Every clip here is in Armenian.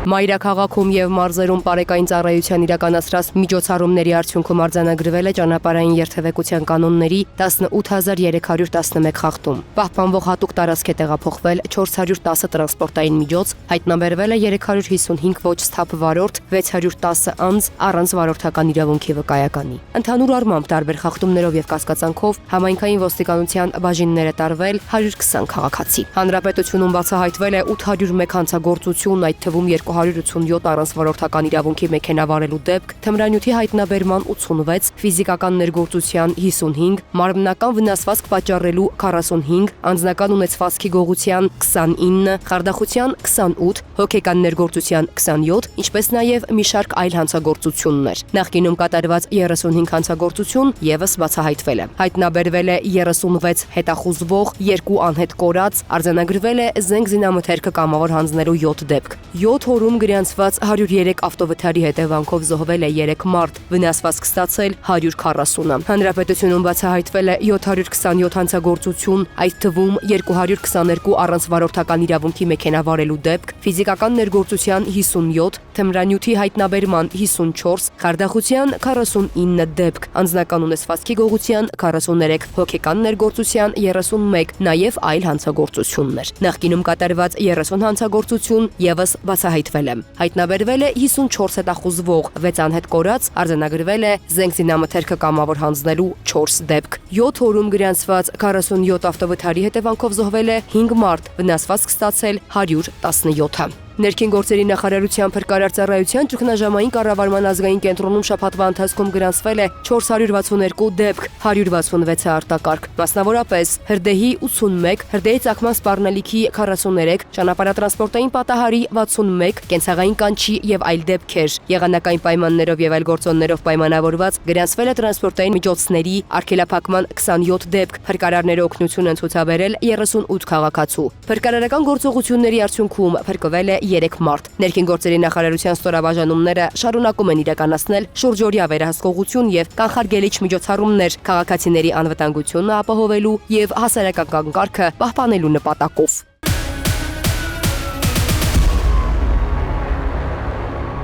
Մայրաքաղաքում եւ մարզերում բարեկային ծառայության իրականացրած միջոցառումների արդյունքում արձանագրվել է ճանապարհային երթևեկության կանոնների 18311 խախտում։ Պահպանվող հատուկ տարածք է տեղափոխվել 410 տրանսպորտային միջոց, հայտնաբերվել է 355 ոչ սթափ վարորդ, 610 անձ առանց վարորդական իրավունքի վկայականի։ Ընդհանուր առմամբ տարբեր խախտումներով եւ կասկածանքով համայնքային ոստիկանության բաժիններ է տարվել 120 քաղաքացի։ Հանրապետությունում բացահայտվել է 801 հանցագործություն, այդ թվում 287 առանց վարորդական իրավունքի մեքենա վարելու դեպք, թմրանյութի հայտնաբերման 86, ֆիզիկական ներգործության 55, մարմնական վնասվածք պատճառելու 45, անձնական ունեցվածքի գողության 29, խարդախության 28, հոգեկան ներգործության 27, ինչպես նաև մի շարք այլ հանցագործություններ։ Նախկինում կատարված 35 հանցագործություն եւս բացահայտվել է։ Հայտնաբերվել է 36 հետախուզվող, 2 անհետ կորած, արձանագրվել է զենք զինամթերքը կամավոր հանձնելու 7 դեպք։ 7 օրում գրանցված 103 ավտովթարի հետևանքով զոհվել է 3 մարդ, վնասվածք ստացել 140-ը։ Հանրապետությունում բացահայտվել է 727 հանցագործություն, այդ թվում 222 առանց վարորդական իրավունքի մեքենա վարելու դեպք, ֆիզիկական ներգործության 57, թմրանյութի հայտնաբերման 54, խարդախության 49 դեպք, անձնական ունեցվածքի գողության 43, հոգեկան ներգործության 31, նաև այլ հանցագործություններ։ Նախկինում կատարված 30 հանցագործություն եւս բացահայտվել է։ Հայտնաբերվել է 54 հետախուզվող, 6 անհետ կորած, արձանագրվել է զենք զինամթերքը կամավոր հանձնելու 4 դեպք։ 7 օրում գրանցված 47 ավտովթարի հետևանքով զոհվել է 5 մարդ, վնասվածք ստացել 117-ը։ Ներքին գործերի նախարարության փրկարար ծառայության ճգնաժամային կառավարման ազգային կենտրոնում շաբաթվա ընթացքում գրանցվել է 462 դեպք, 166-ը արտակարգ, մասնավորապես հրդեհի 81, հրդեհի ծագման սպառնալիքի 43, ճանապարհատրանսպորտային պատահարի 61, կենցաղային կանչի եւ այլ դեպքեր։ Եղանակային պայմաններով եւ այլ գործոններով պայմանավորված գրանցվել է տրանսպորտային միջոցների արգելափակման 27 դեպք, փրկարարները օգնություն են ցուցաբերել 38 քաղաքացու։ Փրկարարական գործողությունների արդյունքում փրկվել է 3 մարդ։ Ներքին գործերի նախարարության ստորաբաժանումները շարունակում են իրականացնել շուրջօրյա վերահսկողություն եւ կանխարգելիչ միջոցառումներ քաղաքացիների անվտանգությունը ապահովելու եւ հասարակական կարգը պահպանելու նպատակով։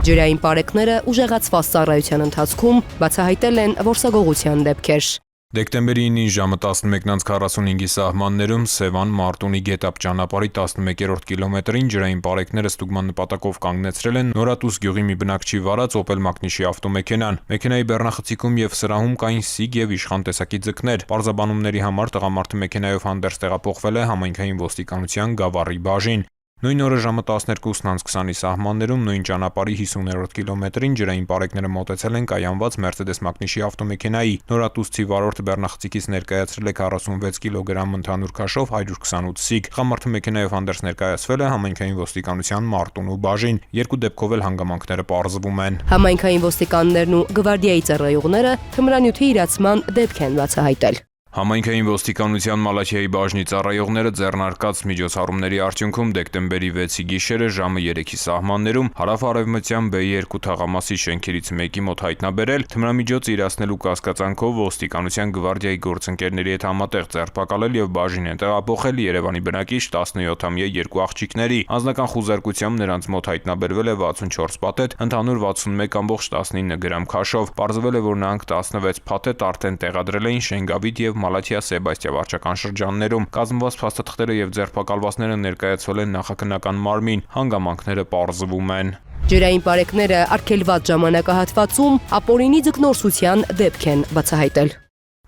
Ջրային պարեկները ուժեղացված ծառայության ընթացքում բացահայտել են որսագողության դեպքեր։ Դեկտեմբերի 9-ին ժամը 11:45-ի սահմաններում Սևան Մարտունի Գետապ ճանապարհի 11-րդ կիլոմետրին ջրային պարեկները ստուգման նպատակով կանգնեցրել են Նորատուս գյուղի մի բնակչի վարած Opel Magnishi ավտոմեքենան։ Մեքենայի բեռնախցիկում եւ սրահում կային սիգ եւ իշխան տեսակի ձկներ։ Պարզաբանումների համար տղամարդը մեքենայով հանդերձ տեղափոխվել է համայնքային ոստիկանության Գավառի բաժին։ Նույն օրը ժամը 12:20-ի սահմաններում նույն ճանապարհի 50-րդ կիլոմետրին ջրային պարեկները մոտեցել են կայանված Mercedes Magnishi ավտոմեքենայի։ Նորատուսցի վարորդը բեռնախցիկից ներկայացրել է 46 կիլոգրամ ընդհանուր քաշով 128 սիգ։ Տղամարդը մեքենայով հանդերձ ներկայացվել է համայնքային ոստիկանության Մարտունու բաժին։ Երկու դեպքով էլ հանգամանքները պարզվում են։ Համայնքային ոստիկաններն ու գվարդիայի ծառայողները թմրանյութի իրացման դեպք են բացահայտել։ Համայնքային ոստիկանության Մալաթիայի բաժնի ծառայողները ձեռնարկած միջոցառումների արդյունքում դեկտեմբերի 6-ի գիշերը ժամը 3-ի սահմաններում հարավ-արևմտյան B2 թաղամասի շենքերից մեկի մոտ հայտնաբերել թմրամիջոց իրացնելու կասկածանքով ոստիկանության գվարդիայի գործընկերների հետ համատեղ ձերբակալել եւ բաժին են տեղափոխել Երևանի բնակիչ 17-ամյա երկու աղջիկների։ Անձնական խուզարկությամբ նրանց մոտ հայտնաբերվել է 64 փաթեթ, ընդհանուր 61.19 գրամ քաշով։ Պարզվել է, որ նրանք 16 փաթեթ արդեն տեղադրել էին Շենգավիթ եւ Մալաթիա Սեբաստիա վարչական շրջաններում։ Կազմված փաստաթղթերը եւ ձերբակալվածները ներկայացվել են նախաքննական մարմին, հանգամանքները պարզվում են։ Ջրային պարեկները արգելված ժամանակահատվածում ապօրինի ձկնորսության դեպք են բացահայտել։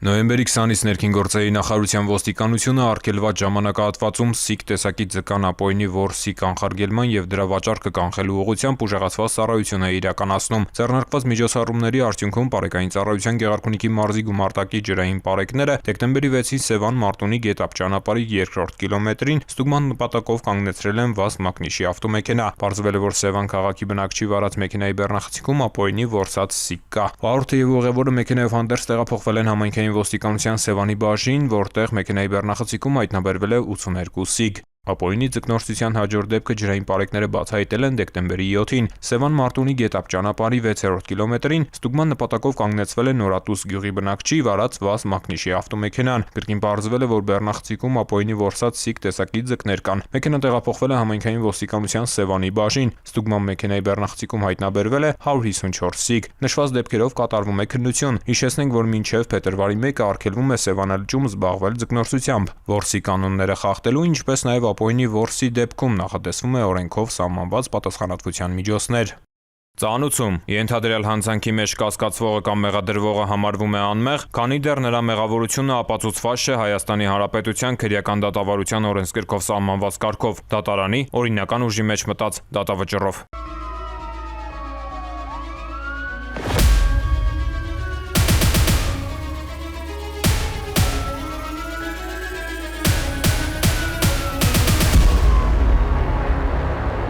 Նոյեմբերի 20-ից ներքին գործերի նախարարության ոստիկանությունը արգելված ժամանակահատվածում սիգ տեսակի ձկան ապօրինի որսի կանխարգելման եւ դրա վաճառքը կանխելու ուղղությամբ ուժեղացված ծառայություն է իրականացնում։ Ձեռնարկված միջոցառումների արդյունքում Պարեկային ծառայության Գեղարքունիքի մարզի գումարտակի ջրային պարեկները դեկտեմբերի 6-ին Սևան Մարտունի Գետապ ճանապարհի 2-րդ կիլոմետրին ստուգման նպատակով կանգնեցրել են վազ Magnishi ավտոմեքենա։ Պարզվել է, որ Սևան քաղաքի բնակչի վարած մեքենայի բեռնախցիկում ապօրինի որսած սիգ կա։ Վարորդը եւ ուղևորը մեքենայով հանդերձ տեղափոխվել են համայնքային ոստիկանության Սևանի բաժին, որտեղ մեքենայի բեռնախցիկում հայտնաբերվել է 82 սիգ։ Ապօրինի ձկնորսության հաջորդ դեպքը ջրային պարեկները բացահայտել են դեկտեմբերի 7-ին Սևան Մարտունի գետապ ճանապարհի 6-րդ կիլոմետրին ստուգման նպատակով կանգնեցվել է Նորատուս գյուղի բնակչի վարած Վազ Մակնիշի ավտոմեքենան։ Կրկին պարզվել է, որ բեռնախցիկում ապօրինի որսած սիկ տեսակի ձկներ կան։ Մեքենան տեղափոխվել է համայնքային ոստիկանության Սևանի բաժին։ Ստուգման մեքենայի բեռնախցիկում հայտնաբերվել է 154 սիկ։ Նշված դեպքերով կատարվում է քննություն։ Հիշեցնենք, որ մինչև փետրվարի 1-ը արգելվում է Սևանալճում զբաղվել ձկնորսությամբ։ Որսի կանոնները խախտելու, ինչպես նաև ապօրինի որսի դեպքում նախատեսվում է օրենքով սահմանված պատասխանատվության միջոցներ։ Ծանուցում ենթադրյալ հանցանքի մեջ կասկածվողը կամ մեղադրվողը համարվում է անմեղ, քանի դեռ նրա մեղավորությունը ապացուցված չէ Հայաստանի Հանրապետության քրեական դատավարության օրենսգրքով սահմանված կարգով, դատարանի օրինական ուժի մեջ մտած դատավճռով։